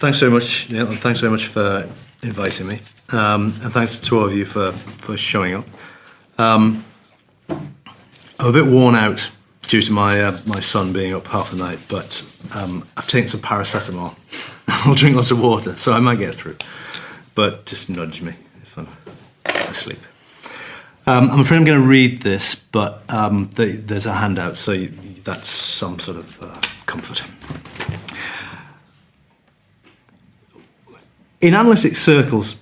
Thanks very much, Neil, and thanks very much for inviting me. And thanks to all of you for showing up. I'm a bit worn out due to my son being up half the night, but I've taken some paracetamol. I'll drink lots of water, so I might get through. But just nudge me if I'm asleep. I'm afraid I'm going to read this, but there's a handout, so that's some sort of comfort. In analytic circles,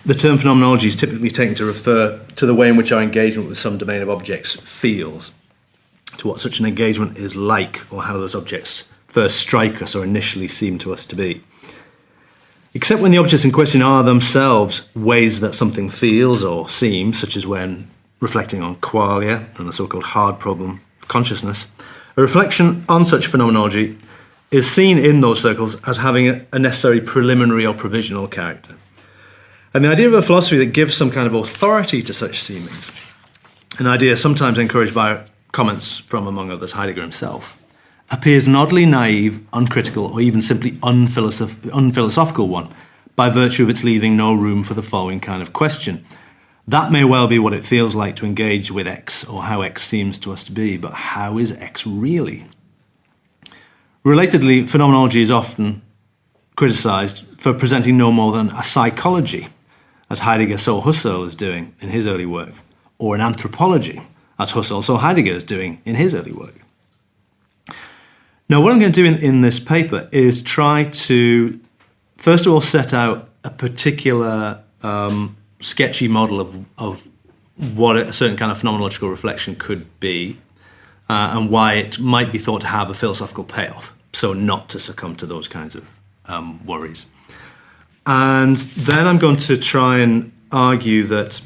the term phenomenology is typically taken to refer to the way in which our engagement with some domain of objects feels, to what such an engagement is like, or how those objects first strike us or initially seem to us to be. Except when the objects in question are themselves ways that something feels or seems, such as when reflecting on qualia and the so-called hard problem of consciousness, a reflection on such phenomenology is seen in those circles as having a necessary preliminary or provisional character. And the idea of a philosophy that gives some kind of authority to such seemings, an idea sometimes encouraged by comments from, among others, Heidegger himself, appears an oddly naive, uncritical, or even simply unphilosophical one, by virtue of its leaving no room for the following kind of question. That may well be what it feels like to engage with X, or how X seems to us to be, but how is X really? Relatedly, phenomenology is often criticised for presenting no more than a psychology, as Heidegger saw Husserl as doing in his early work, or an anthropology, as Husserl saw Heidegger as doing in his early work. Now, what I'm going to do in this paper is try to, first of all, set out a particular sketchy model of what a certain kind of phenomenological reflection could be, and why it might be thought to have a philosophical payoff, so not to succumb to those kinds of worries. And then I'm going to try and argue that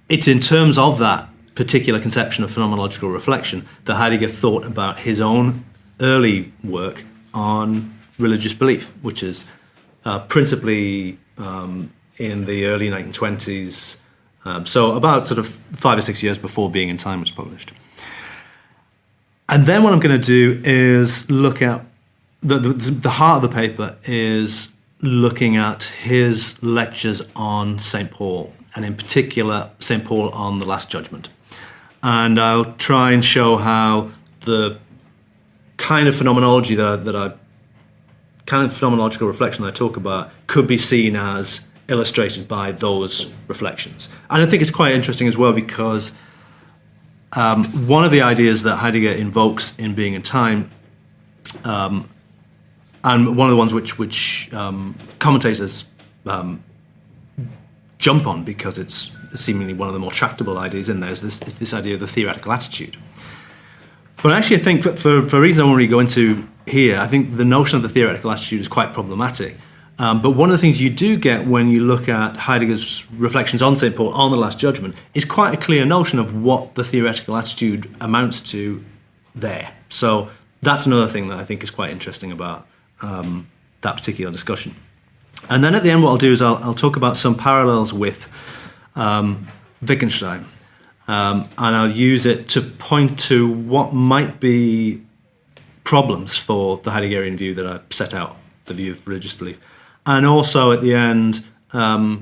it's in terms of that particular conception of phenomenological reflection that Heidegger thought about his own early work on religious belief, which is principally in the early 1920s, so about sort of 5 or 6 years before Being in Time was published. And then what I'm going to do is look at the heart of the paper is looking at his lectures on St. Paul, and in particular St. Paul on the Last Judgment. And I'll try and show how the kind of phenomenology phenomenological reflection that I talk about could be seen as illustrated by those reflections. And I think it's quite interesting as well because one of the ideas that Heidegger invokes in Being in Time, and one of the ones which commentators jump on because it's seemingly one of the more tractable ideas in there, is this idea of the theoretical attitude. But actually I think for reasons I won't really go into here, I think the notion of the theoretical attitude is quite problematic. But one of the things you do get when you look at Heidegger's reflections on St. Paul on the Last Judgment is quite a clear notion of what the theoretical attitude amounts to there. So that's another thing that I think is quite interesting about that particular discussion. And then at the end what I'll do is I'll talk about some parallels with Wittgenstein, and I'll use it to point to what might be problems for the Heideggerian view that I set out, the view of religious belief. And also at the end, a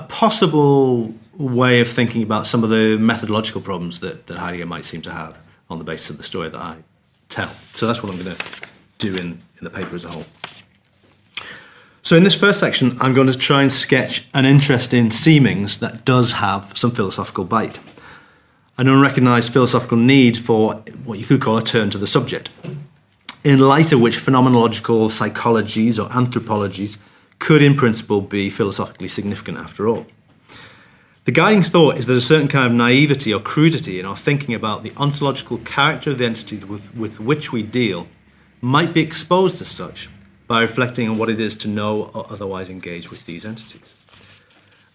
possible way of thinking about some of the methodological problems that Heidegger might seem to have on the basis of the story that I tell. So that's what I'm going to do in the paper as a whole. So in this first section, I'm going to try and sketch an interest in seemings that does have some philosophical bite, an unrecognised philosophical need for what you could call a turn to the subject, in light of which phenomenological psychologies or anthropologies could in principle be philosophically significant after all. The guiding thought is that a certain kind of naivety or crudity in our thinking about the ontological character of the entities with which we deal might be exposed as such by reflecting on what it is to know or otherwise engage with these entities.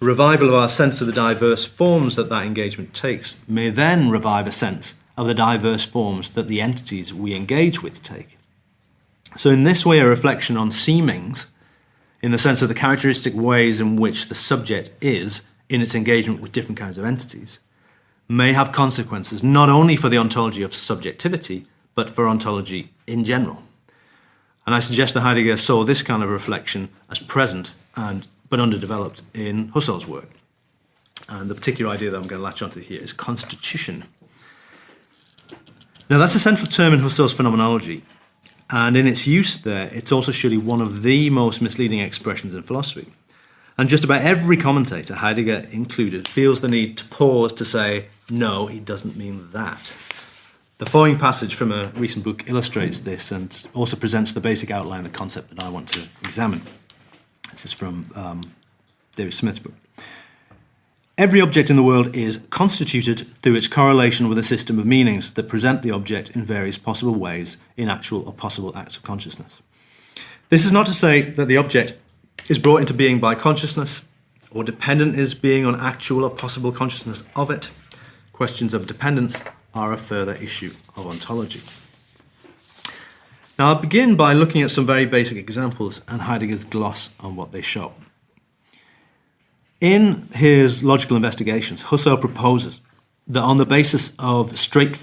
A revival of our sense of the diverse forms that engagement takes may then revive a sense of the diverse forms that the entities we engage with take. So in this way, a reflection on seemings, in the sense of the characteristic ways in which the subject is in its engagement with different kinds of entities, may have consequences not only for the ontology of subjectivity, but for ontology in general. And I suggest that Heidegger saw this kind of reflection as present but underdeveloped in Husserl's work. And the particular idea that I'm going to latch onto here is constitution. Now, that's a central term in Husserl's phenomenology. And in its use there, it's also surely one of the most misleading expressions in philosophy. And just about every commentator, Heidegger included, feels the need to pause to say, no, he doesn't mean that. The following passage from a recent book illustrates this and also presents the basic outline of the concept that I want to examine. This is from David Smith's book. Every object in the world is constituted through its correlation with a system of meanings that present the object in various possible ways in actual or possible acts of consciousness. This is not to say that the object is brought into being by consciousness or dependent is being on actual or possible consciousness of it. Questions of dependence are a further issue of ontology. Now, I'll begin by looking at some very basic examples and Heidegger's gloss on what they show. In his logical investigations, Husserl proposes that on the basis of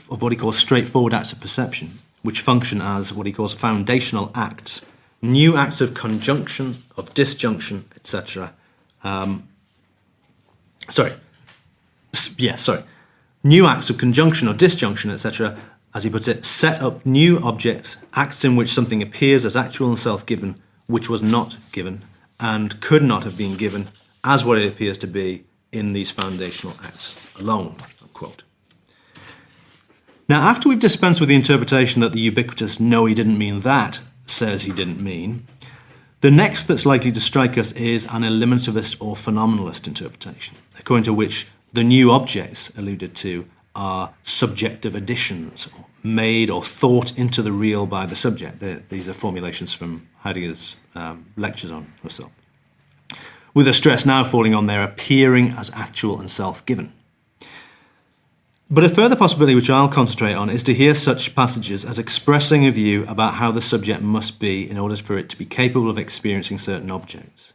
what he calls straightforward acts of perception, which function as what he calls foundational acts, new acts of conjunction, of disjunction, etc. New acts of conjunction or disjunction, etc., as he puts it, set up new objects, acts in which something appears as actual and self-given, which was not given and could not have been given as what it appears to be in these foundational acts alone, unquote. Now, after we've dispensed with the interpretation that the ubiquitous "no, he didn't mean that" says he didn't mean, the next that's likely to strike us is an eliminativist or phenomenalist interpretation, according to which the new objects alluded to are subjective additions, or made or thought into the real by the subject. These are formulations from Heidegger's lectures on Husserl, with a stress now falling on their appearing as actual and self-given. But a further possibility which I'll concentrate on is to hear such passages as expressing a view about how the subject must be in order for it to be capable of experiencing certain objects.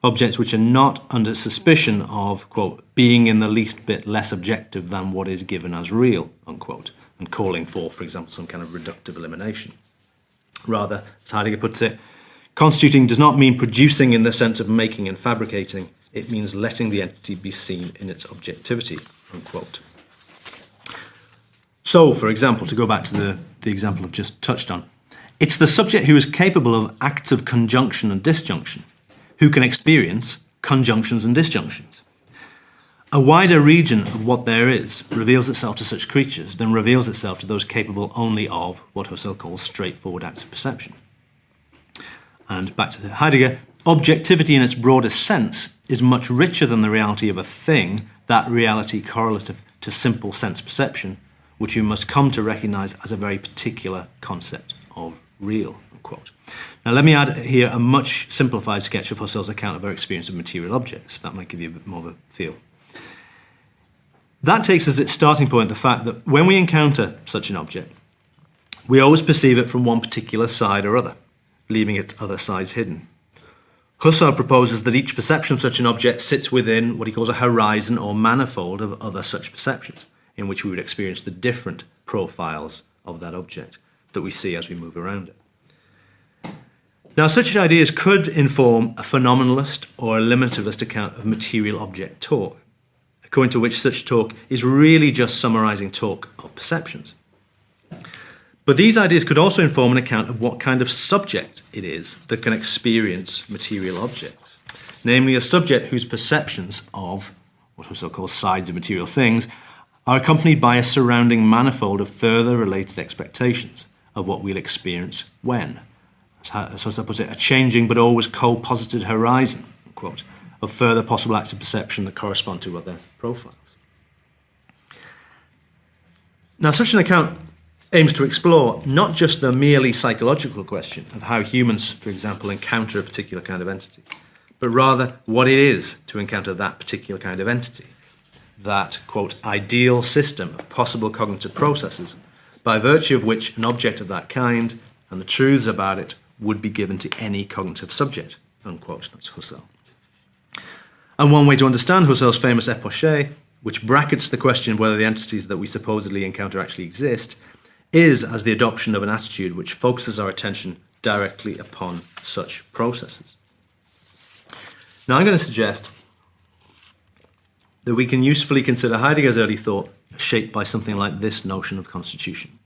Objects which are not under suspicion of, quote, being in the least bit less objective than what is given as real, unquote, and calling for example, some kind of reductive elimination. Rather, as Heidegger puts it, constituting does not mean producing in the sense of making and fabricating. It means letting the entity be seen in its objectivity, unquote. So, for example, to go back to the example I've just touched on, it's the subject who is capable of acts of conjunction and disjunction, who can experience conjunctions and disjunctions. A wider region of what there is reveals itself to such creatures than reveals itself to those capable only of what Husserl calls straightforward acts of perception. And back to Heidegger, objectivity in its broadest sense is much richer than the reality of a thing, that reality correlative to simple sense perception, which you must come to recognize as a very particular concept of real, unquote. Now, let me add here a much simplified sketch of Husserl's account of our experience of material objects. That might give you a bit more of a feel. That takes as its starting point the fact that when we encounter such an object, we always perceive it from one particular side or other, leaving its other sides hidden. Husserl proposes that each perception of such an object sits within what he calls a horizon or manifold of other such perceptions, in which we would experience the different profiles of that object that we see as we move around it. Now, such ideas could inform a phenomenalist or a limitativist account of material object talk, according to which such talk is really just summarizing talk of perceptions. But these ideas could also inform an account of what kind of subject it is that can experience material objects, namely a subject whose perceptions of what Husserl calls sides of material things are accompanied by a surrounding manifold of further related expectations of what we'll experience when. As Husserl puts it, a changing but always co-posited horizon, quote, of further possible acts of perception that correspond to other profiles. Now, such an account aims to explore not just the merely psychological question of how humans, for example, encounter a particular kind of entity, but rather what it is to encounter that particular kind of entity, that, quote, ideal system of possible cognitive processes by virtue of which an object of that kind and the truths about it would be given to any cognitive subject, unquote. That's Husserl. And one way to understand Husserl's famous epoché, which brackets the question of whether the entities that we supposedly encounter actually exist, is as the adoption of an attitude which focuses our attention directly upon such processes. Now I'm going to suggest that we can usefully consider Heidegger's early thought shaped by something like this notion of constitution,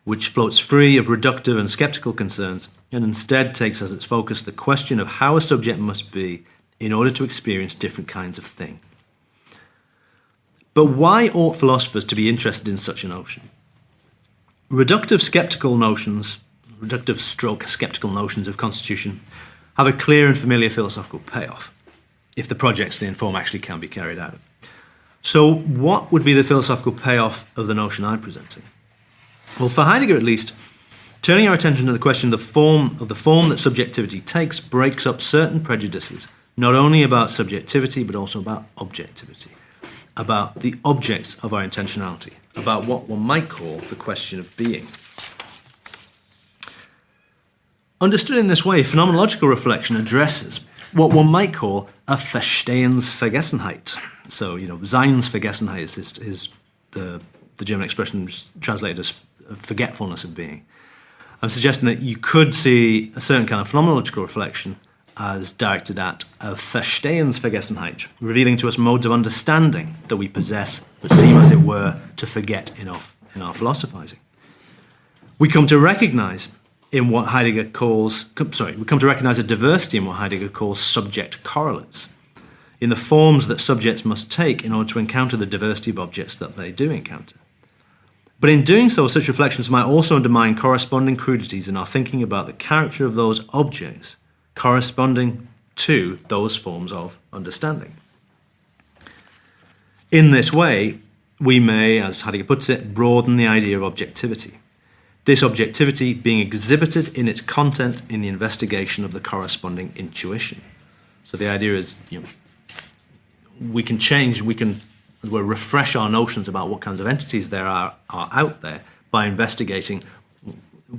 which floats free of reductive and sceptical concerns and instead takes as its focus the question of how a subject must be in order to experience different kinds of thing. But why ought philosophers to be interested in such a notion? Reductive sceptical notions of constitution have a clear and familiar philosophical payoff, if the projects they inform actually can be carried out. So what would be the philosophical payoff of the notion I'm presenting? Well, for Heidegger at least, turning our attention to the question of the form that subjectivity takes breaks up certain prejudices, not only about subjectivity, but also about objectivity, about the objects of our intentionality, about what one might call the question of being. Understood in this way, phenomenological reflection addresses what one might call a Verstehensvergessenheit. So, Seinsvergessenheit is the German expression translated as forgetfulness of being. I'm suggesting that you could see a certain kind of phenomenological reflection as directed at a Verstehensvergessenheit, revealing to us modes of understanding that we possess but seem, as it were, to forget in our philosophizing. We come to recognize a diversity in what Heidegger calls subject correlates, in the forms that subjects must take in order to encounter the diversity of objects that they do encounter. But in doing so, such reflections might also undermine corresponding crudities in our thinking about the character of those objects corresponding to those forms of understanding. In this way, we may, as Heidegger puts it, broaden the idea of objectivity. This objectivity being exhibited in its content in the investigation of the corresponding intuition. So the idea is, we can refresh our notions about what kinds of entities there are out there by investigating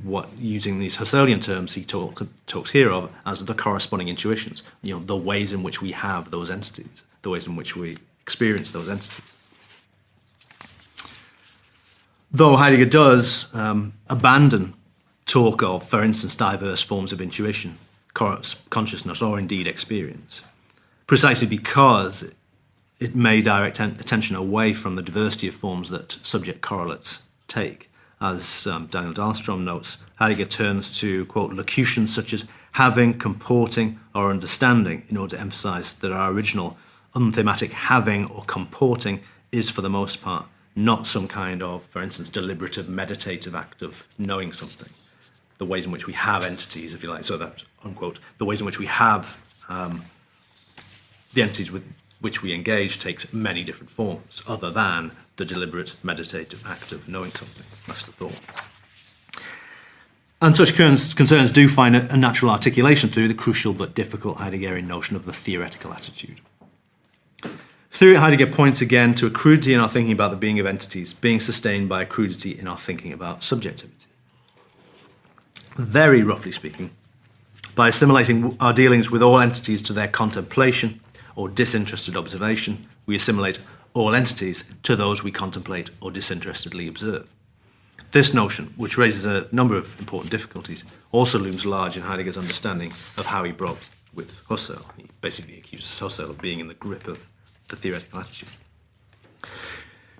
what, using these Husserlian terms he talks here of as the corresponding intuitions, the ways in which we have those entities, the ways in which we experience those entities. Though Heidegger does abandon talk of, for instance, diverse forms of intuition, consciousness, or indeed experience, precisely because it may direct attention away from the diversity of forms that subject correlates take. As Daniel Dahlstrom notes, Heidegger turns to, quote, locutions such as having, comporting, or understanding in order to emphasize that our original unthematic having or comporting is, for the most part, not some kind of, for instance, deliberative, meditative act of knowing something. The ways in which we have entities, if you like, so that's, unquote, the ways in which we have the entities with which we engage takes many different forms, other than the deliberate, meditative act of knowing something. That's the thought. And such concerns do find a natural articulation through the crucial but difficult Heideggerian notion of the theoretical attitude. Through it, Heidegger points again to a crudity in our thinking about the being of entities being sustained by a crudity in our thinking about subjectivity. Very roughly speaking, by assimilating our dealings with all entities to their contemplation or disinterested observation, we assimilate all entities to those we contemplate or disinterestedly observe. This notion, which raises a number of important difficulties, also looms large in Heidegger's understanding of how he broke with Husserl. He basically accuses Husserl of being in the grip of the theoretical attitude.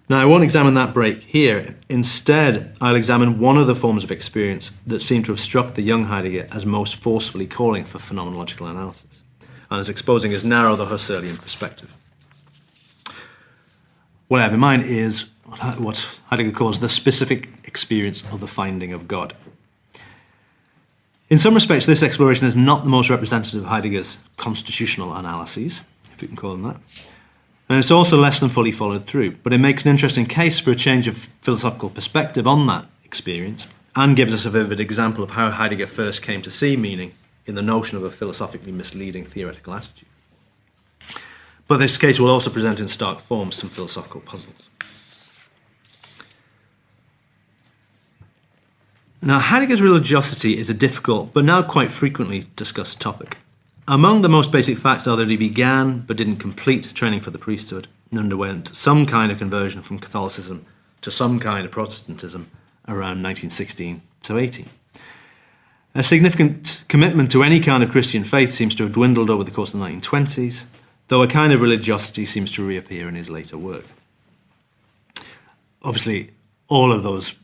Now, I won't examine that break here. Instead, I'll examine one of the forms of experience that seem to have struck the young Heidegger as most forcefully calling for phenomenological analysis, and as exposing as narrow the Husserlian perspective. What I have in mind is what Heidegger calls the specific experience of the finding of God. In some respects, this exploration is not the most representative of Heidegger's constitutional analyses, if we can call them that. And it's also less than fully followed through, but it makes an interesting case for a change of philosophical perspective on that experience and gives us a vivid example of how Heidegger first came to see meaning in the notion of a philosophically misleading theoretical attitude. But this case will also present in stark form some philosophical puzzles. Now, Heidegger's religiosity is a difficult, but now quite frequently discussed topic. Among the most basic facts are that he began, but didn't complete, training for the priesthood and underwent some kind of conversion from Catholicism to some kind of Protestantism around 1916 to 18. A significant commitment to any kind of Christian faith seems to have dwindled over the course of the 1920s, though a kind of religiosity seems to reappear in his later work. Obviously, all of those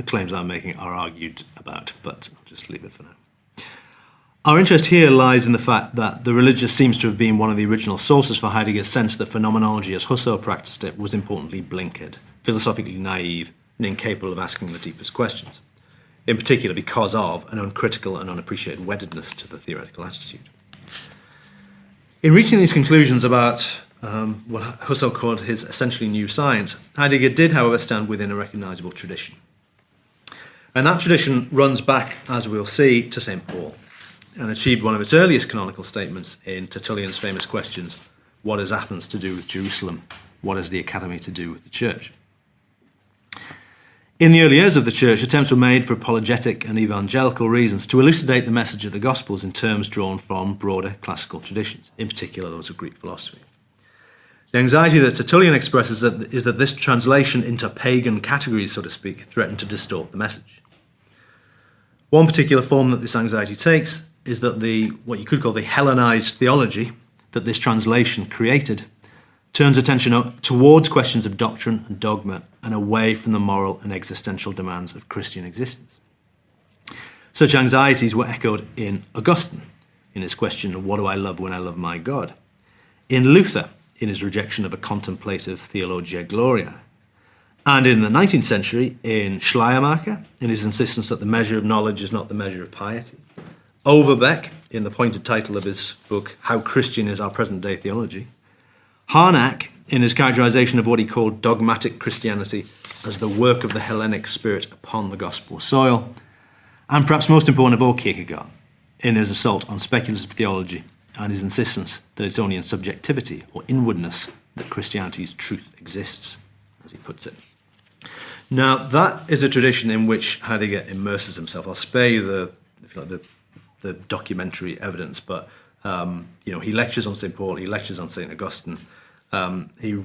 claims I'm making are argued about, but I'll just leave it for now. Our interest here lies in the fact that the religious seems to have been one of the original sources for Heidegger's sense that phenomenology, as Husserl practiced it, was importantly blinkered, philosophically naive, and incapable of asking the deepest questions, in particular because of an uncritical and unappreciated weddedness to the theoretical attitude. In reaching these conclusions about what Husserl called his essentially new science, Heidegger did, however, stand within a recognizable tradition. And that tradition runs back, as we'll see, to St. Paul, and achieved one of its earliest canonical statements in Tertullian's famous questions, what has Athens to do with Jerusalem? What has the Academy to do with the Church? In the early years of the Church, attempts were made for apologetic and evangelical reasons to elucidate the message of the Gospels in terms drawn from broader classical traditions, in particular those of Greek philosophy. The anxiety that Tertullian expresses is that this translation into pagan categories, so to speak, threatened to distort the message. One particular form that this anxiety takes is that what you could call the Hellenized theology that this translation created turns attention towards questions of doctrine and dogma and away from the moral and existential demands of Christian existence. Such anxieties were echoed in Augustine, in his question of what do I love when I love my God? In Luther, in his rejection of a contemplative theologia gloria, and in the 19th century, in Schleiermacher, in his insistence that the measure of knowledge is not the measure of piety. Overbeck, in the pointed title of his book, How Christian is Our Present-Day Theology. Harnack, in his characterization of what he called dogmatic Christianity as the work of the Hellenic spirit upon the gospel soil. And perhaps most important of all, Kierkegaard, in his assault on speculative theology and his insistence that it's only in subjectivity or inwardness that Christianity's truth exists, as he puts it. Now, that is a tradition in which Heidegger immerses himself. I'll spare you the documentary evidence, but he lectures on St. Paul, he lectures on St. Augustine. He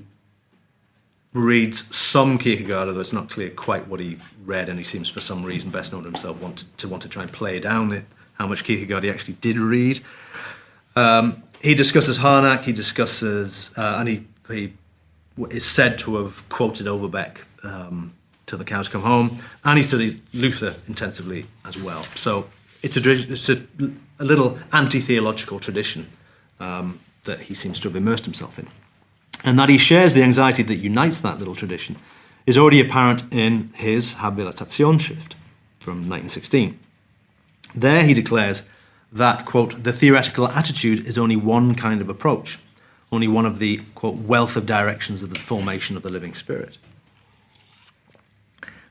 reads some Kierkegaard, although it's not clear quite what he read, and he seems, for some reason, best known to himself, want to try and play down how much Kierkegaard he actually did read. He discusses Harnack, he discusses, and he is said to have quoted Overbeck till the cows come home, and he studied Luther intensively as well. So it's a little anti-theological tradition that he seems to have immersed himself in. And that he shares the anxiety that unites that little tradition is already apparent in his Habilitationsschrift from 1916. There he declares that, quote, the theoretical attitude is only one kind of approach, only one of the, quote, wealth of directions of the formation of the living spirit.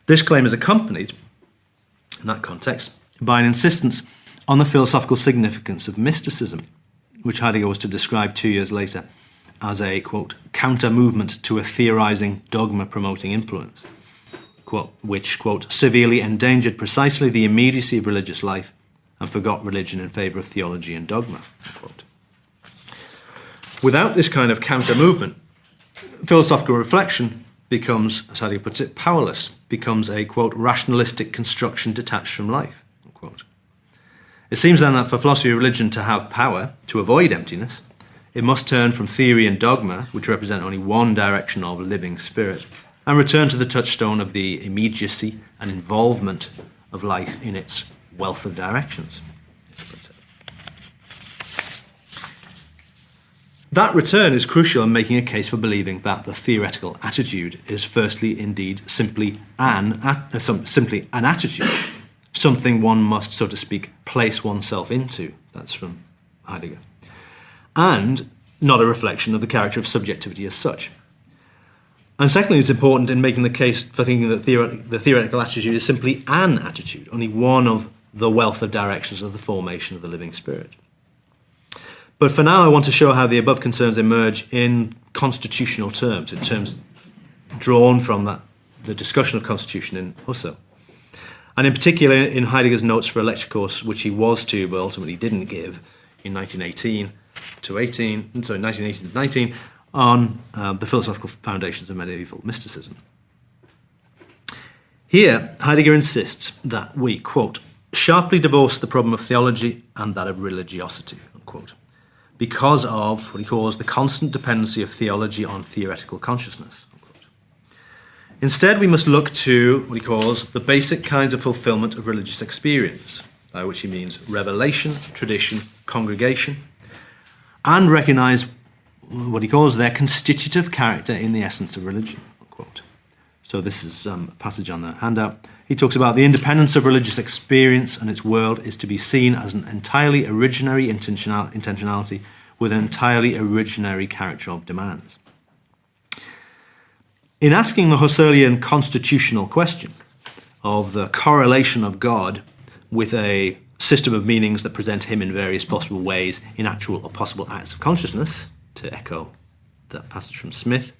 This claim is accompanied, in that context, by an insistence on the philosophical significance of mysticism, which Heidegger was to describe 2 years later as a, quote, counter-movement to a theorizing, dogma-promoting influence, quote, which, quote, severely endangered precisely the immediacy of religious life and forgot religion in favour of theology and dogma, unquote. Without this kind of counter-movement, philosophical reflection becomes, as Heidegger puts it, powerless, becomes a, quote, rationalistic construction detached from life, unquote. It seems then that for philosophy of religion to have power, to avoid emptiness, it must turn from theory and dogma, which represent only one direction of living spirit, and return to the touchstone of the immediacy and involvement of life in its wealth of directions. That return is crucial in making a case for believing that the theoretical attitude is firstly indeed simply an attitude, something one must, so to speak, place oneself into. That's from Heidegger. And not a reflection of the character of subjectivity as such. And secondly, it's important in making the case for thinking that the theoretical attitude is simply an attitude, only one of the wealth of directions of the formation of the living spirit. But for now, I want to show how the above concerns emerge in constitutional terms, in terms drawn from the discussion of constitution in Husserl. And in particular, in Heidegger's notes for a lecture course, which he was to, but ultimately didn't give, in 1918 to 19, on the philosophical foundations of medieval mysticism. Here, Heidegger insists that we, quote, sharply divorced the problem of theology and that of religiosity, unquote, because of what he calls the constant dependency of theology on theoretical consciousness. Unquote. Instead, we must look to what he calls the basic kinds of fulfillment of religious experience, by which he means revelation, tradition, congregation, and recognize what he calls their constitutive character in the essence of religion, unquote. So this is a passage on the handout. He talks about the independence of religious experience and its world is to be seen as an entirely originary intentionality with an entirely originary character of demands. In asking the Husserlian constitutional question of the correlation of God with a system of meanings that present him in various possible ways in actual or possible acts of consciousness, to echo that passage from Smith,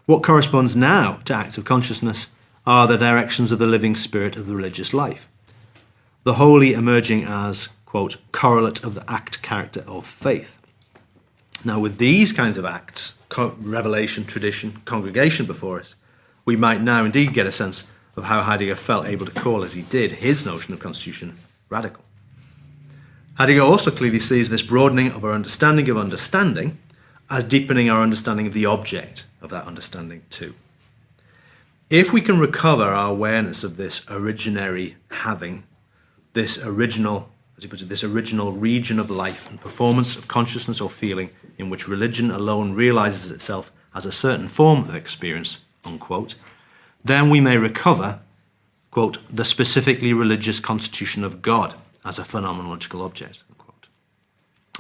what corresponds now to acts of consciousness are the directions of the living spirit of the religious life, the holy emerging as, quote, correlate of the act character of faith. Now, with these kinds of acts, revelation, tradition, congregation before us, we might now indeed get a sense of how Heidegger felt able to call, as he did, his notion of constitution radical. Heidegger also clearly sees this broadening of our understanding of understanding as deepening our understanding of the object of that understanding too. If we can recover our awareness of this originary having, this original, as he puts it, this original region of life and performance of consciousness or feeling in which religion alone realizes itself as a certain form of experience, unquote, then we may recover, quote, the specifically religious constitution of God as a phenomenological object, unquote.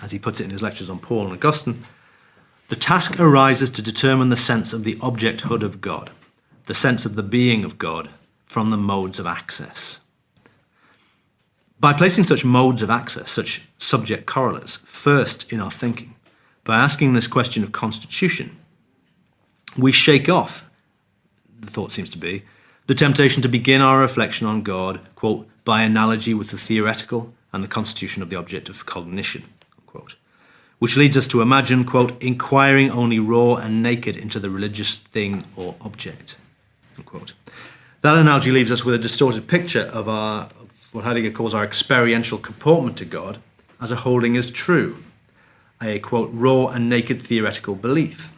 As he puts it in his lectures on Paul and Augustine, the task arises to determine the sense of the objecthood of God, the sense of the being of God, from the modes of access. By placing such modes of access, such subject correlates, first in our thinking, by asking this question of constitution, we shake off, the thought seems to be, the temptation to begin our reflection on God, quote, by analogy with the theoretical and the constitution of the object of cognition, unquote, which leads us to imagine, quote, inquiring only raw and naked into the religious thing or object, unquote. That analogy leaves us with a distorted picture of what Heidegger calls our experiential comportment to God as a holding as true, a, quote, raw and naked theoretical belief,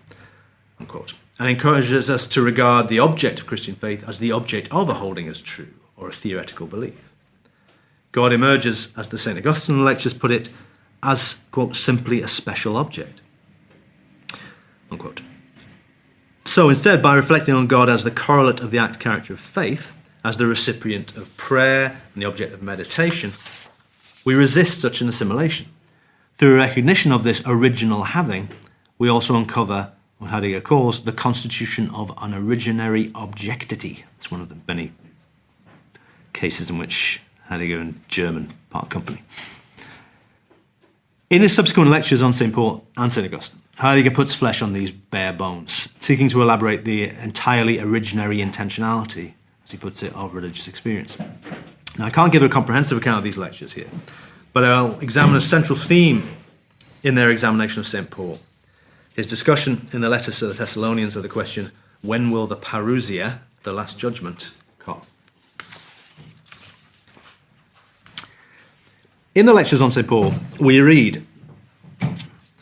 unquote, and encourages us to regard the object of Christian faith as the object of a holding as true, or a theoretical belief. God emerges, as the St. Augustine lectures put it, as, quote, simply a special object, unquote. So instead, by reflecting on God as the correlate of the act character of faith, as the recipient of prayer and the object of meditation, we resist such an assimilation. Through recognition of this original having, we also uncover what Heidegger calls the constitution of an originary objectivity. It's one of the many cases in which Heidegger and German part company. In his subsequent lectures on St. Paul and St. Augustine, Heidegger puts flesh on these bare bones, seeking to elaborate the entirely originary intentionality, as he puts it, of religious experience. Now, I can't give a comprehensive account of these lectures here, but I'll examine a central theme in their examination of St. Paul. His discussion in the letters to the Thessalonians of the question, when will the parousia, the last judgment, come? In the lectures on St. Paul, we read,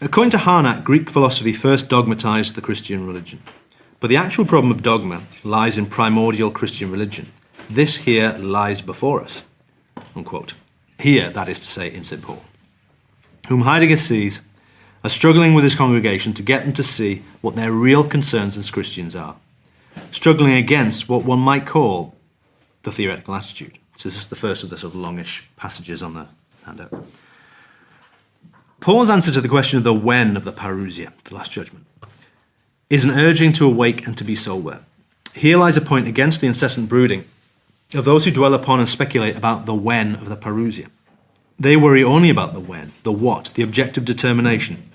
according to Harnack, Greek philosophy first dogmatized the Christian religion. But the actual problem of dogma lies in primordial Christian religion. This here lies before us, unquote. Here, that is to say, in St. Paul, whom Heidegger sees as struggling with his congregation to get them to see what their real concerns as Christians are, struggling against what one might call the theoretical attitude. So this is the first of the sort of longish passages on the handout. Paul's answer to the question of the when of the parousia, the last judgment, is an urging to awake and to be sober. Here lies a point against the incessant brooding of those who dwell upon and speculate about the when of the parousia. They worry only about the when, the what, the objective determination,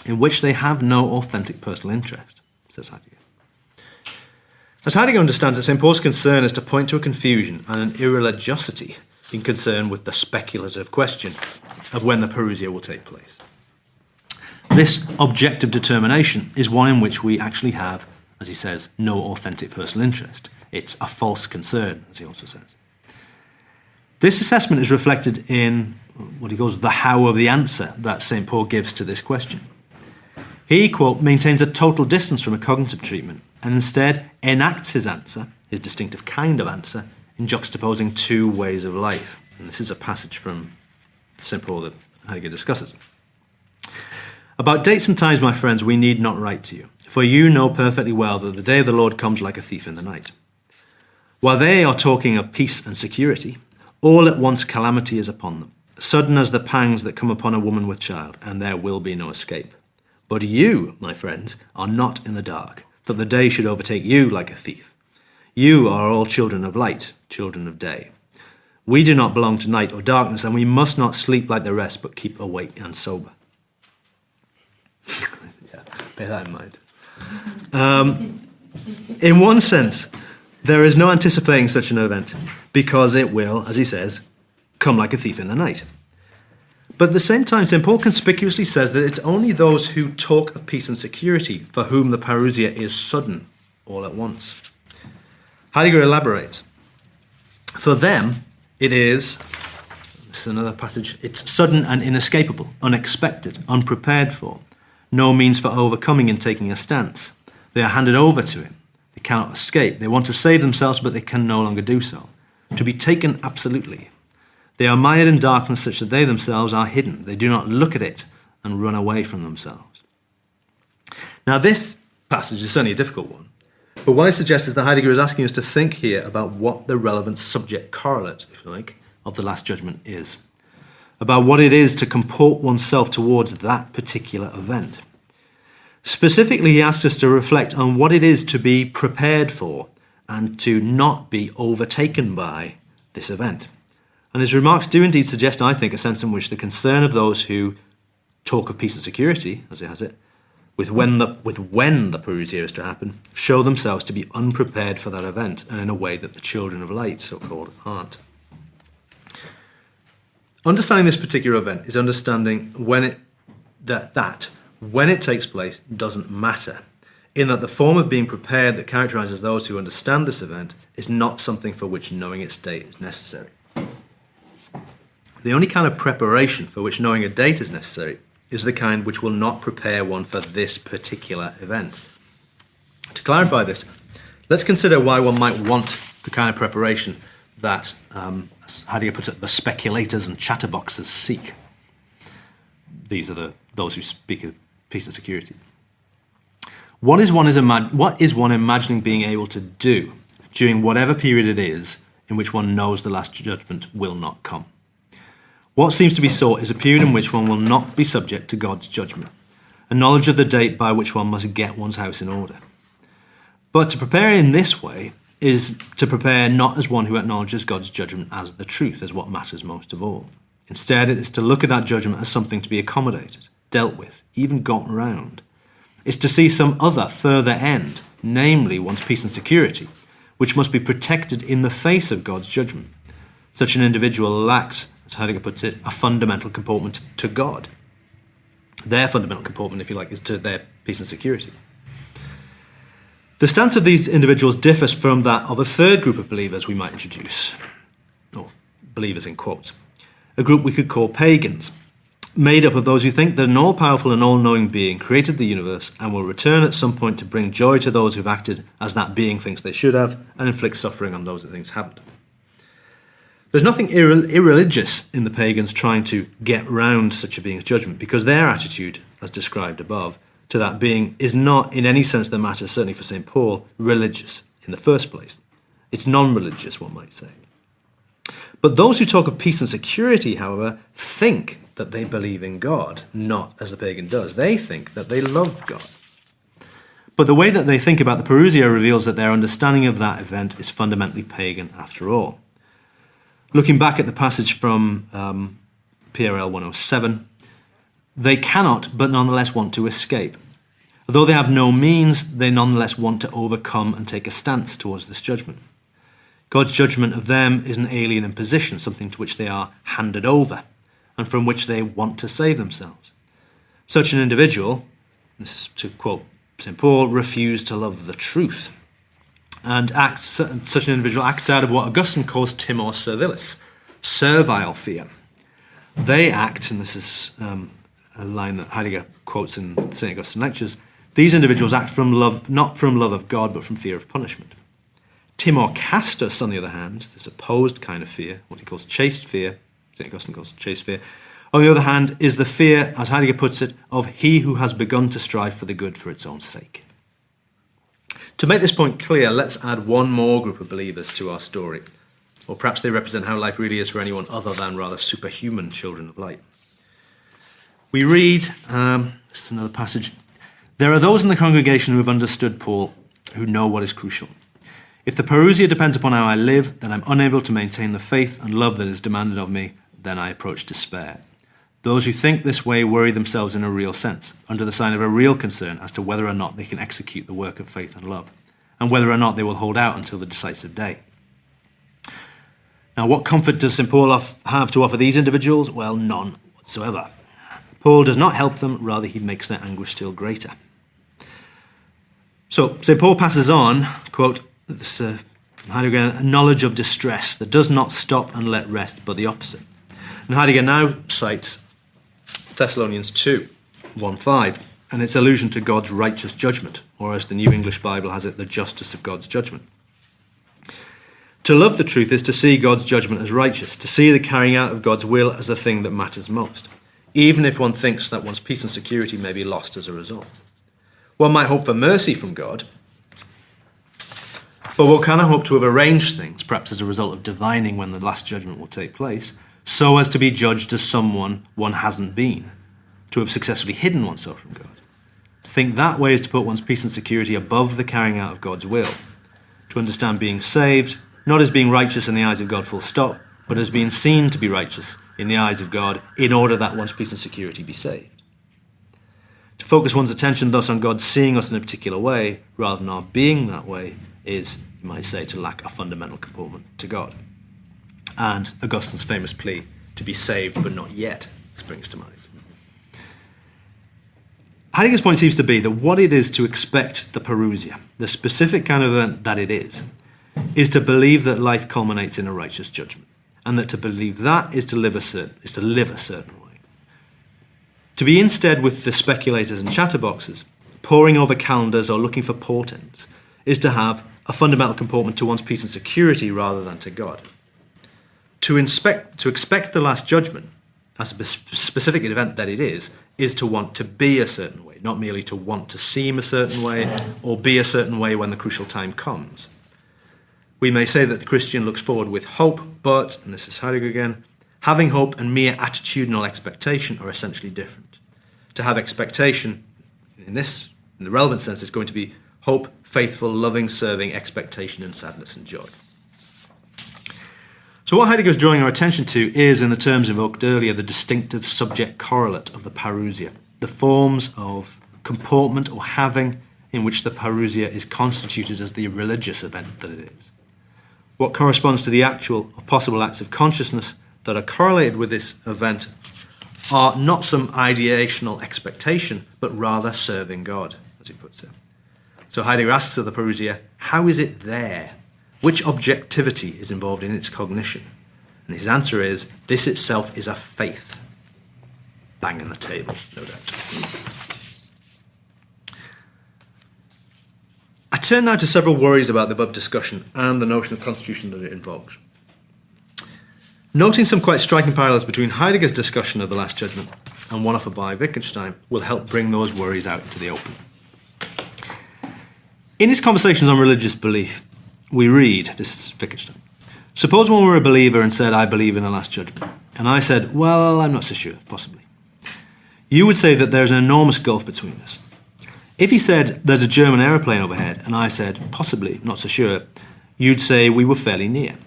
in which they have no authentic personal interest, says Heidegger. As Heidegger understands it, St. Paul's concern is to point to a confusion and an irreligiosity in concern with the speculative question of when the parousia will take place. This objective determination is one in which we actually have, as he says, no authentic personal interest. It's a false concern, as he also says. This assessment is reflected in what he calls the how of the answer that St. Paul gives to this question. He, quote, maintains a total distance from a cognitive treatment and instead enacts his answer, his distinctive kind of answer, in juxtaposing two ways of life. And this is a passage from St. Paul that Heidegger discusses. About dates and times, my friends, we need not write to you, for you know perfectly well that the day of the Lord comes like a thief in the night. While they are talking of peace and security, all at once calamity is upon them, sudden as the pangs that come upon a woman with child, and there will be no escape. But you, my friends, are not in the dark, that the day should overtake you like a thief. You are all children of light, children of day. We do not belong to night or darkness, and we must not sleep like the rest, but keep awake and sober. Yeah, bear that in mind. In one sense, there is no anticipating such an event, because it will, as he says, come like a thief in the night. But at the same time, St. Paul conspicuously says that it's only those who talk of peace and security for whom the parousia is sudden, all at once. Heidegger elaborates. For them, it is, this is another passage, it's sudden and inescapable, unexpected, unprepared for, no means for overcoming and taking a stance. They are handed over to him. They cannot escape. They want to save themselves, but they can no longer do so. To be taken absolutely. They are mired in darkness such that they themselves are hidden. They do not look at it and run away from themselves. Now this passage is certainly a difficult one, but what I suggest is that Heidegger is asking us to think here about what the relevant subject correlate, if you like, of the Last Judgment is, about what it is to comport oneself towards that particular event. Specifically, he asks us to reflect on what it is to be prepared for and to not be overtaken by this event. And his remarks do indeed suggest, I think, a sense in which the concern of those who talk of peace and security, as he has it, with when the parousia is to happen, show themselves to be unprepared for that event, and in a way that the children of light, so-called, aren't. Understanding this particular event is understanding when it takes place doesn't matter, in that the form of being prepared that characterizes those who understand this event is not something for which knowing its date is necessary. The only kind of preparation for which knowing a date is necessary is the kind which will not prepare one for this particular event. To clarify this, let's consider why one might want the kind of preparation that, as Heidegger puts it, the speculators and chatterboxers seek. These are those who speak of peace and security. What is one imagining being able to do during whatever period it is in which one knows the Last Judgment will not come? What seems to be sought is a period in which one will not be subject to God's judgment, a knowledge of the date by which one must get one's house in order. But to prepare in this way is to prepare not as one who acknowledges God's judgment as the truth, as what matters most of all. Instead, it is to look at that judgment as something to be accommodated, dealt with, even got round. It's to see some other, further end, namely one's peace and security, which must be protected in the face of God's judgment. Such an individual lacks, as Heidegger puts it, a fundamental comportment to God. Their fundamental comportment, if you like, is to their peace and security. The stance of these individuals differs from that of a third group of believers we might introduce, or believers in quotes, a group we could call pagans, made up of those who think that an all-powerful and all-knowing being created the universe and will return at some point to bring joy to those who've acted as that being thinks they should have and inflict suffering on those that things haven't. There's nothing irreligious in the pagans trying to get round such a being's judgment, because their attitude, as described above, to that being is not, in any sense that matters, certainly for St. Paul, religious in the first place. It's non-religious, one might say. But those who talk of peace and security, however, think that they believe in God, not as the pagan does. They think that they love God. But the way that they think about the parousia reveals that their understanding of that event is fundamentally pagan after all. Looking back at the passage from PRL 107, they cannot but nonetheless want to escape. Although they have no means, they nonetheless want to overcome and take a stance towards this judgment. God's judgment of them is an alien imposition, something to which they are handed over, and from which they want to save themselves. Such an individual, this, to quote St. Paul, refused to love the truth, and such an individual acts out of what Augustine calls timor servilis, servile fear. They act, and this is a line that Heidegger quotes in St. Augustine Lectures, these individuals act from love, not from love of God, but from fear of punishment. Timor castus, on the other hand, this opposed kind of fear, what he calls chaste fear, St. Augustine calls chaste fear, on the other hand, is the fear, as Heidegger puts it, of he who has begun to strive for the good for its own sake. To make this point clear, let's add one more group of believers to our story. Or perhaps they represent how life really is for anyone other than rather superhuman children of light. We read, this is another passage, there are those in the congregation who have understood Paul, who know what is crucial. If the parousia depends upon how I live, then I'm unable to maintain the faith and love that is demanded of me, then I approach despair. Those who think this way worry themselves in a real sense, under the sign of a real concern as to whether or not they can execute the work of faith and love, and whether or not they will hold out until the decisive day. Now, what comfort does St. Paul have to offer these individuals? Well, none whatsoever. Paul does not help them, rather he makes their anguish still greater. So, St. Paul passes on, quote, this, from Heidegger, a knowledge of distress that does not stop and let rest, but the opposite. And Heidegger now cites Thessalonians 2, 1-5, and its allusion to God's righteous judgment, or as the New English Bible has it, the justice of God's judgment. To love the truth is to see God's judgment as righteous, to see the carrying out of God's will as the thing that matters most, even if one thinks that one's peace and security may be lost as a result. One might hope for mercy from God, but one cannot hope to have arranged things, perhaps as a result of divining when the last judgment will take place, so as to be judged as someone one hasn't been, to have successfully hidden oneself from God. To think that way is to put one's peace and security above the carrying out of God's will, to understand being saved, not as being righteous in the eyes of God full stop, but as being seen to be righteous in the eyes of God in order that one's peace and security be saved. To focus one's attention thus on God seeing us in a particular way, rather than our being that way, is, you might say, to lack a fundamental comportment to God. And Augustine's famous plea, to be saved but not yet, springs to mind. Heidegger's point seems to be that what it is to expect the parousia, the specific kind of event that it is to believe that life culminates in a righteous judgment, and that to believe that is to live a certain way. To be instead with the speculators and chatterboxes, poring over calendars or looking for portents, is to have a fundamental comportment to one's peace and security rather than to God. To expect the last judgment as a specific event that it is to want to be a certain way, not merely to want to seem a certain way or be a certain way when the crucial time comes. We may say that the Christian looks forward with hope, but, and this is Heidegger again, having hope and mere attitudinal expectation are essentially different. To have expectation, in the relevant sense, is going to be hope, faithful, loving, serving, expectation, and sadness and joy. So what Heidegger is drawing our attention to is, in the terms invoked earlier, the distinctive subject correlate of the parousia, the forms of comportment or having in which the parousia is constituted as the religious event that it is. What corresponds to the actual or possible acts of consciousness that are correlated with this event are not some ideational expectation, but rather serving God, as he puts it. So Heidegger asks of the parousia, how is it there? Which objectivity is involved in its cognition? And his answer is, this itself is a faith. Bang on the table, no doubt. I turn now to several worries about the above discussion and the notion of constitution that it invokes. Noting some quite striking parallels between Heidegger's discussion of the Last Judgment and one offered by Wittgenstein will help bring those worries out into the open. In his Conversations on Religious Belief, we read, this is Wittgenstein, suppose one were a believer and said, I believe in a Last Judgment, and I said, well, I'm not so sure, possibly. You would say that there's an enormous gulf between us. If he said, there's a German aeroplane overhead, and I said, possibly, not so sure, you'd say we were fairly near.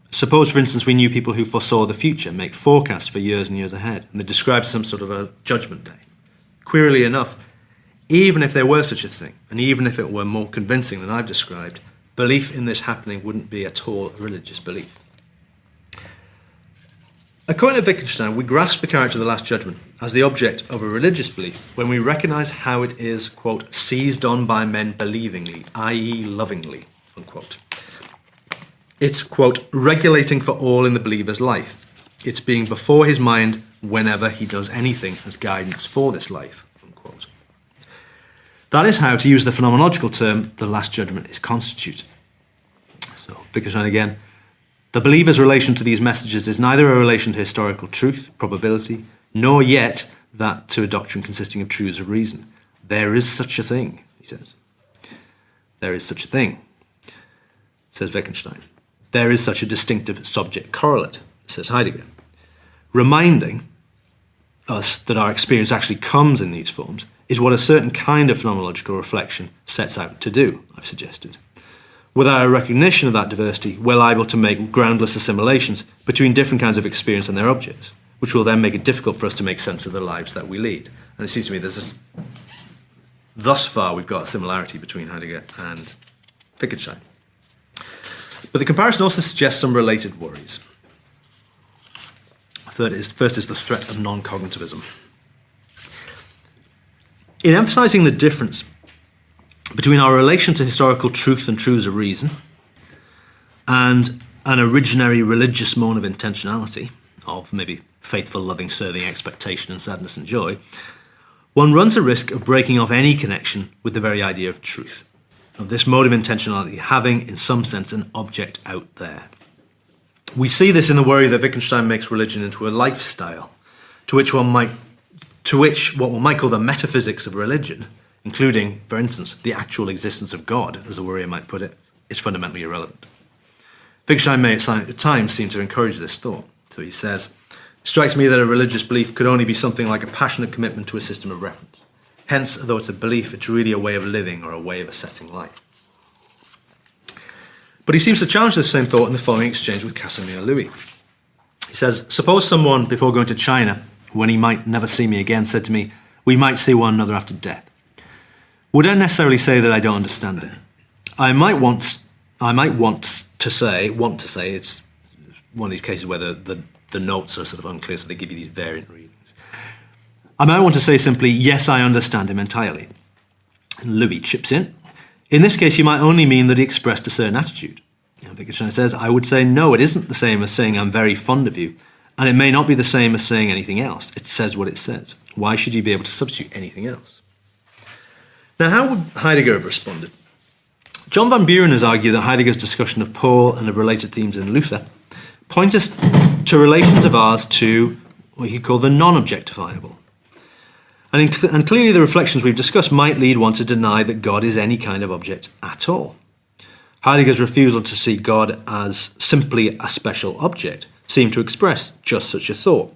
Suppose, for instance, we knew people who foresaw the future, make forecasts for years and years ahead, and they described some sort of a judgment day. Queerly enough, even if there were such a thing, and even if it were more convincing than I've described, belief in this happening wouldn't be at all a religious belief. According to Wittgenstein, we grasp the character of the Last Judgment as the object of a religious belief when we recognise how it is, quote, seized on by men believingly, i.e. lovingly, unquote. It's, quote, regulating for all in the believer's life, It's being before his mind whenever he does anything as guidance for this life, unquote. That is how, to use the phenomenological term, the last judgment is constituted. So, Wittgenstein again. The believer's relation to these messages is neither a relation to historical truth, probability, nor yet that to a doctrine consisting of truths of reason. There is such a thing, he says. There is such a thing, says Wittgenstein. There is such a distinctive subject correlate, says Heidegger, reminding us that our experience actually comes in these forms is what a certain kind of phenomenological reflection sets out to do, I've suggested. Without a recognition of that diversity, we're liable to make groundless assimilations between different kinds of experience and their objects, which will then make it difficult for us to make sense of the lives that we lead. And it seems to me thus far we've got a similarity between Heidegger and Wittgenstein. But the comparison also suggests some related worries. First is the threat of non-cognitivism. In emphasizing the difference between our relation to historical truth and truths of reason and an originary religious mode of intentionality, of maybe faithful, loving, serving, expectation and sadness and joy, one runs a risk of breaking off any connection with the very idea of truth, of this mode of intentionality having, in some sense, an object out there. We see this in the worry that Wittgenstein makes religion into a lifestyle, to which what one might call the metaphysics of religion, including, for instance, the actual existence of God, as the worrier might put it, is fundamentally irrelevant. Wittgenstein may at times seem to encourage this thought. So he says, "It strikes me that a religious belief could only be something like a passionate commitment to a system of reference. Hence, though it's a belief, it's really a way of living or a way of assessing life." But he seems to challenge this same thought in the following exchange with Casimir Louis. He says, "Suppose someone, before going to China, when he might never see me again, said to me, 'We might see one another after death.' Would I necessarily say that I don't understand it? I might want to say it's one of these cases where the notes are sort of unclear, so they give you these variant readings. I might want to say simply, yes, I understand him entirely." And Louis chips in. "In this case, you might only mean that he expressed a certain attitude." And Wittgenstein says, "I would say, no, it isn't the same as saying I'm very fond of you, and it may not be the same as saying anything else. It says what it says. Why should you be able to substitute anything else?" Now, how would Heidegger have responded? John van Buren has argued that Heidegger's discussion of Paul and of related themes in Luther point us to relations of ours to what he called the non-objectifiable. And clearly the reflections we've discussed might lead one to deny that God is any kind of object at all. Heidegger's refusal to see God as simply a special object seemed to express just such a thought.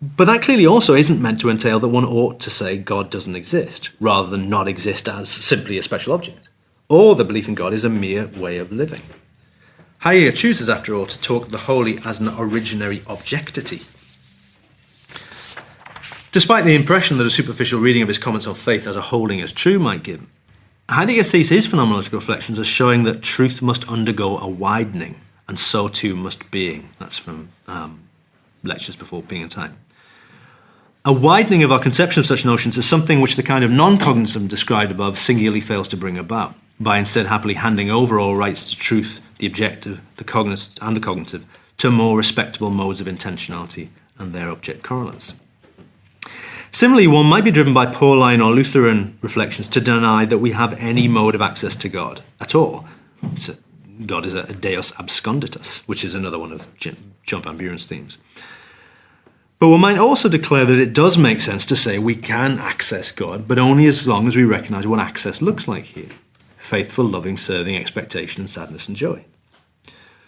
But that clearly also isn't meant to entail that one ought to say God doesn't exist, rather than not exist as simply a special object, or the belief in God is a mere way of living. Heidegger chooses, after all, to talk of the holy as an originary objectivity. Despite the impression that a superficial reading of his comments on faith as a holding as true might give, Heidegger sees his phenomenological reflections as showing that truth must undergo a widening, and so too must being. That's from Lectures Before Being and Time. A widening of our conception of such notions is something which the kind of non-cognitivism described above singularly fails to bring about, by instead happily handing over all rights to truth, the objective, the cognitive, to more respectable modes of intentionality and their object correlates. Similarly, one might be driven by Pauline or Lutheran reflections to deny that we have any mode of access to God at all. So God is a deus absconditus, which is another one of John van Buren's themes. But one might also declare that it does make sense to say we can access God, but only as long as we recognize what access looks like here. Faithful, loving, serving, expectation, and sadness and joy.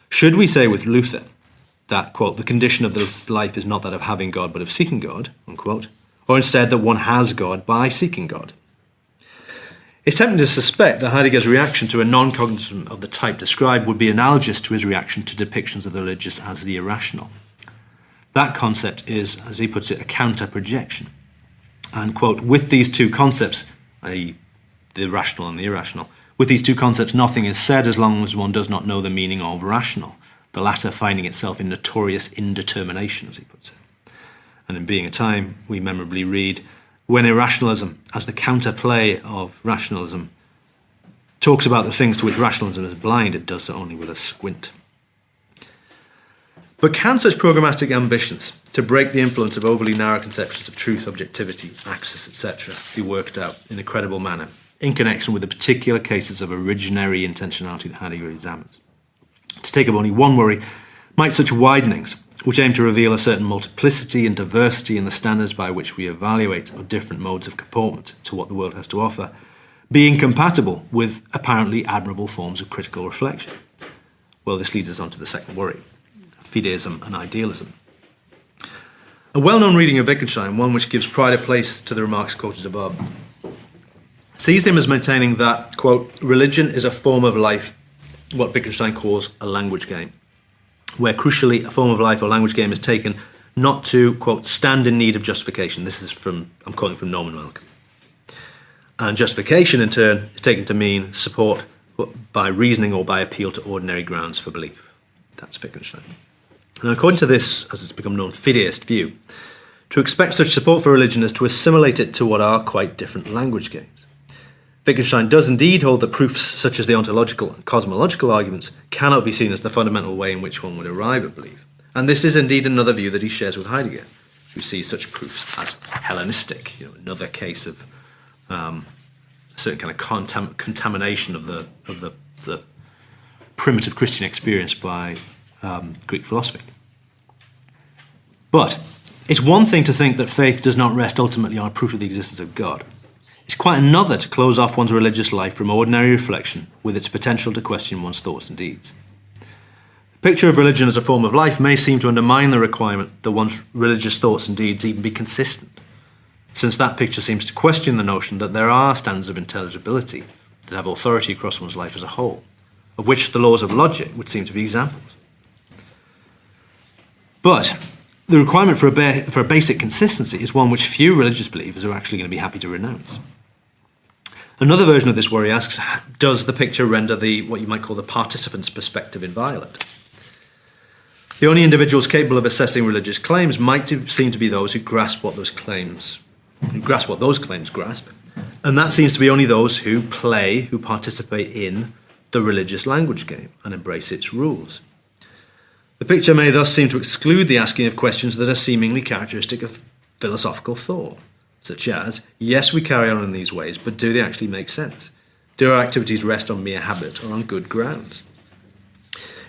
Should we say with Luther that, quote, the condition of this life is not that of having God, but of seeking God, unquote, or instead that one has God by seeking God? It's tempting to suspect that Heidegger's reaction to a non-cognitivism of the type described would be analogous to his reaction to depictions of the religious as the irrational. That concept is, as he puts it, a counter-projection. And, quote, with these two concepts, i.e. the rational and the irrational, with these two concepts nothing is said as long as one does not know the meaning of rational, the latter finding itself in notorious indetermination, as he puts it. And in Being a Time, we memorably read, when irrationalism, as the counterplay of rationalism, talks about the things to which rationalism is blind, it does so only with a squint. But can such programmatic ambitions to break the influence of overly narrow conceptions of truth, objectivity, access, etc., be worked out in a credible manner in connection with the particular cases of originary intentionality that Heidegger examines? To take up only one worry, might such widenings, which aim to reveal a certain multiplicity and diversity in the standards by which we evaluate our different modes of comportment to what the world has to offer, be incompatible with apparently admirable forms of critical reflection? Well, this leads us on to the second worry, Fideism and idealism. A well-known reading of Wittgenstein, one which gives pride of place to the remarks quoted above, sees him as maintaining that, quote, religion is a form of life, what Wittgenstein calls a language game, where crucially a form of life or language game is taken not to, quote, stand in need of justification. This is from, I'm quoting from Phenomenological. And justification, in turn, is taken to mean support by reasoning or by appeal to ordinary grounds for belief. That's Wittgenstein. And according to this, as it's become known, Fideist view, to expect such support for religion is to assimilate it to what are quite different language games. Wittgenstein does indeed hold that proofs such as the ontological and cosmological arguments cannot be seen as the fundamental way in which one would arrive at belief. And this is indeed another view that he shares with Heidegger, who sees such proofs as Hellenistic, another case of a certain kind of contamination of the primitive Christian experience by Greek philosophy. But it's one thing to think that faith does not rest ultimately on a proof of the existence of God. It's quite another to close off one's religious life from ordinary reflection with its potential to question one's thoughts and deeds. The picture of religion as a form of life may seem to undermine the requirement that one's religious thoughts and deeds even be consistent, since that picture seems to question the notion that there are standards of intelligibility that have authority across one's life as a whole, of which the laws of logic would seem to be examples. But the requirement for a basic consistency is one which few religious believers are actually going to be happy to renounce. Another version of this worry asks, does the picture render what you might call the participant's perspective inviolate? The only individuals capable of assessing religious claims might seem to be those who grasp what those claims grasp, and that seems to be only those who participate in the religious language game and embrace its rules. The picture may thus seem to exclude the asking of questions that are seemingly characteristic of philosophical thought, such as, yes, we carry on in these ways, but do they actually make sense? Do our activities rest on mere habit or on good grounds?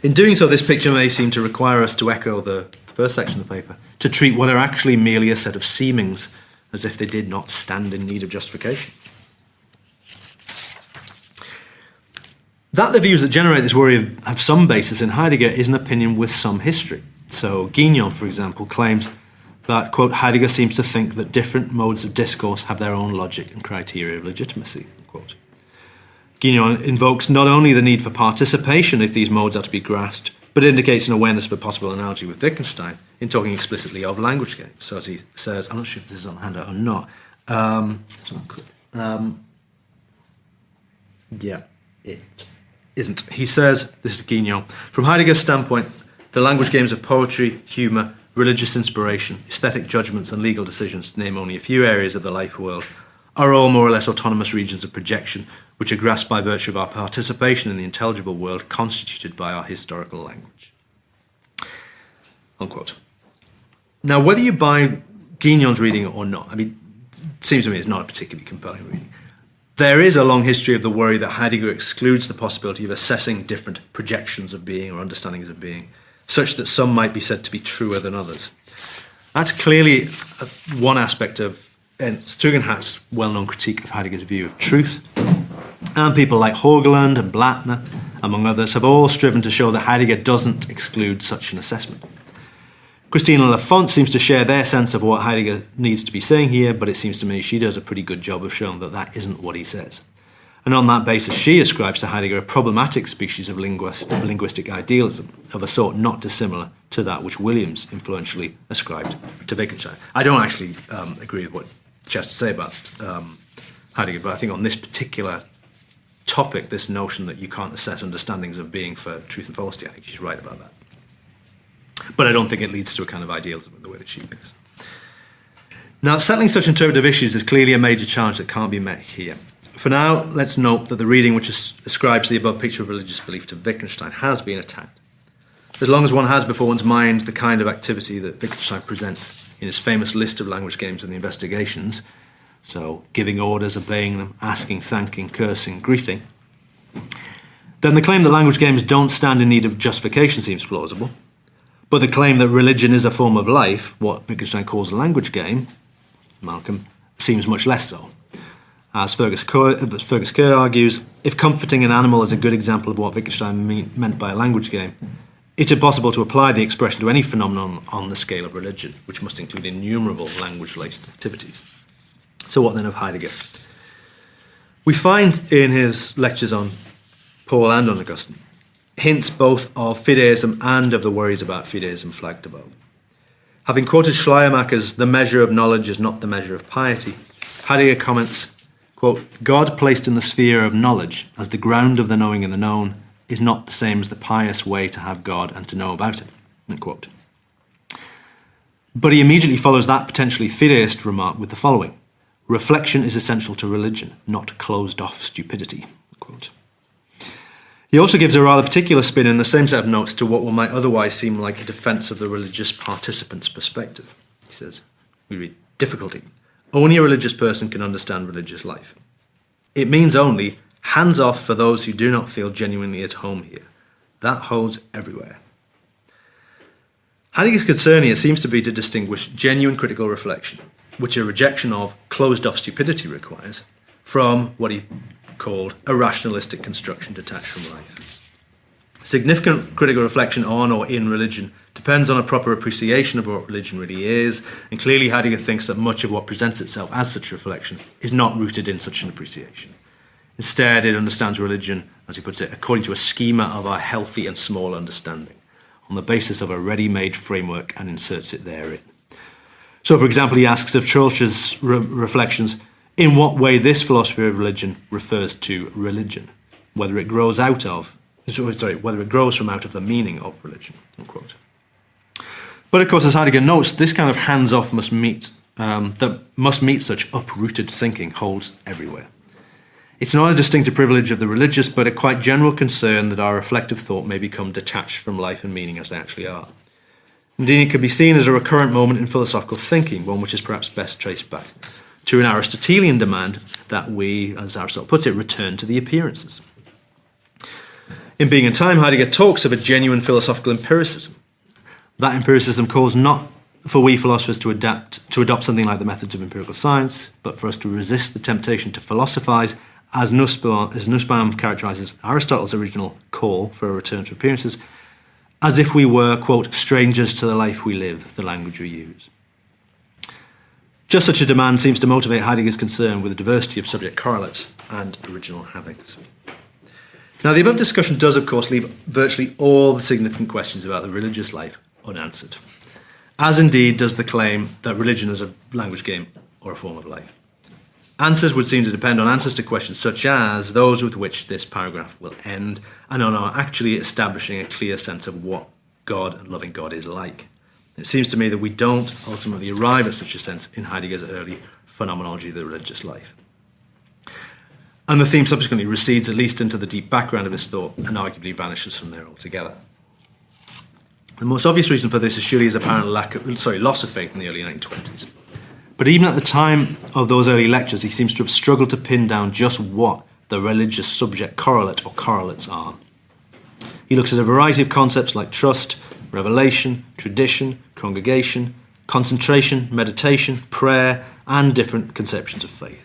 In doing so, this picture may seem to require us to echo the first section of the paper, to treat what are actually merely a set of seemings as if they did not stand in need of justification. That the views that generate this worry have some basis in Heidegger is an opinion with some history. So Guignon, for example, claims that, quote, Heidegger seems to think that different modes of discourse have their own logic and criteria of legitimacy, quote. Guignon invokes not only the need for participation if these modes are to be grasped, but indicates an awareness of a possible analogy with Wittgenstein in talking explicitly of language games. So as he says, I'm not sure if this is on the handout or not. Yeah, it isn't. He says, this is Guignon, from Heidegger's standpoint, the language games of poetry, humour, religious inspiration, aesthetic judgments and legal decisions, to name only a few areas of the life world, are all more or less autonomous regions of projection, which are grasped by virtue of our participation in the intelligible world constituted by our historical language. Unquote. Now, whether you buy Guignon's reading or not, it seems to me it's not a particularly compelling reading. There is a long history of the worry that Heidegger excludes the possibility of assessing different projections of being or understandings of being, such that some might be said to be truer than others. That's clearly one aspect of Tugendhat's well-known critique of Heidegger's view of truth. And people like Horgeland and Blattner, among others, have all striven to show that Heidegger doesn't exclude such an assessment. Christina Lafont seems to share their sense of what Heidegger needs to be saying here, but it seems to me she does a pretty good job of showing that that isn't what he says. And on that basis, she ascribes to Heidegger a problematic species of linguistic idealism, of a sort not dissimilar to that which Williams influentially ascribed to Wittgenstein. I don't actually agree with what she has to say about Heidegger, but I think on this particular topic, this notion that you can't assess understandings of being for truth and falsity, I think she's right about that. But I don't think it leads to a kind of idealism in the way that she thinks. Now, settling such interpretive issues is clearly a major challenge that can't be met here. For now, let's note that the reading which ascribes the above picture of religious belief to Wittgenstein has been attacked. as long as one has before one's mind the kind of activity that Wittgenstein presents in his famous list of language games and the investigations, so giving orders, obeying them, asking, thanking, cursing, greeting, then the claim that language games don't stand in need of justification seems plausible. But the claim that religion is a form of life, what Wittgenstein calls a language game, Malcolm, seems much less so. As Fergus Kerr argues, if comforting an animal is a good example of what Wittgenstein meant by a language game, it's impossible to apply the expression to any phenomenon on the scale of religion, which must include innumerable language-laced activities. So what then of Heidegger? We find in his lectures on Paul and on Augustine hints both of Fideism and of the worries about Fideism flagged above. Having quoted Schleiermacher's "The measure of knowledge is not the measure of piety," Heidegger comments, quote, "God placed in the sphere of knowledge as the ground of the knowing and the known is not the same as the pious way to have God and to know about him," end quote. But he immediately follows that potentially Fideist remark with the following: "Reflection is essential to religion, not closed-off stupidity," end quote. He also gives a rather particular spin in the same set of notes to what might otherwise seem like a defence of the religious participant's perspective. He says, we read, "Difficulty. Only a religious person can understand religious life. It means only hands off for those who do not feel genuinely at home here. That holds everywhere." Heidegger's concern here seems to be to distinguish genuine critical reflection, which a rejection of closed-off stupidity requires, from what he called a rationalistic construction detached from life. Significant critical reflection on or in religion depends on a proper appreciation of what religion really is, and clearly Heidegger thinks that much of what presents itself as such reflection is not rooted in such an appreciation. Instead, it understands religion, as he puts it, according to a schema of our healthy and small understanding, on the basis of a ready-made framework, and inserts it therein. So, for example, he asks of Troeltsch's reflections, in what way this philosophy of religion refers to religion, whether it grows from out of the meaning of religion, unquote. But of course, as Heidegger notes, this kind of hands-off must meet such uprooted thinking holds everywhere. It's not a distinctive privilege of the religious, but a quite general concern that our reflective thought may become detached from life and meaning as they actually are. Indeed, it can be seen as a recurrent moment in philosophical thinking, one which is perhaps best traced back to an Aristotelian demand that we, as Aristotle puts it, return to the appearances. In Being and Time, Heidegger talks of a genuine philosophical empiricism. That empiricism calls not for we philosophers to adopt something like the methods of empirical science, but for us to resist the temptation to philosophize, as Nussbaum characterizes Aristotle's original call for a return to appearances, as if we were, quote, strangers to the life we live, the language we use. Just such a demand seems to motivate Heidegger's concern with the diversity of subject correlates and original habits. Now, the above discussion does, of course, leave virtually all the significant questions about the religious life unanswered, as indeed does the claim that religion is a language game or a form of life. Answers would seem to depend on answers to questions such as those with which this paragraph will end, and on our actually establishing a clear sense of what God and loving God is like. It seems to me that we don't ultimately arrive at such a sense in Heidegger's early Phenomenology of the Religious Life. And the theme subsequently recedes at least into the deep background of his thought and arguably vanishes from there altogether. The most obvious reason for this is surely his apparent loss of faith in the early 1920s. But even at the time of those early lectures, he seems to have struggled to pin down just what the religious subject correlate or correlates are. He looks at a variety of concepts like trust, revelation, tradition, congregation, concentration, meditation, prayer, and different conceptions of faith.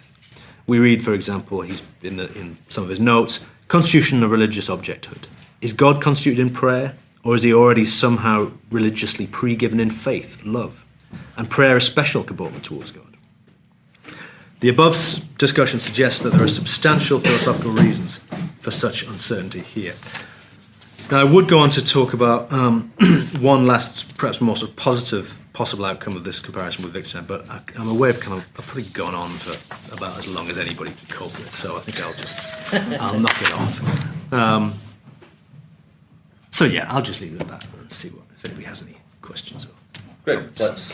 We read, for example, he's in some of his notes, constitution of religious objecthood. Is God constituted in prayer, or is he already somehow religiously pre-given in faith, love, and prayer a special comportment towards God? The above discussion suggests that there are substantial philosophical reasons for such uncertainty here. Now, I would go on to talk about one last, perhaps more sort of positive possible outcome of this comparison with Wittgenstein, but I'm aware I've probably gone on for about as long as anybody can cope with, so I think I'll knock it off. So yeah, I'll just leave it at that and see if anybody has any questions. Great. Thanks.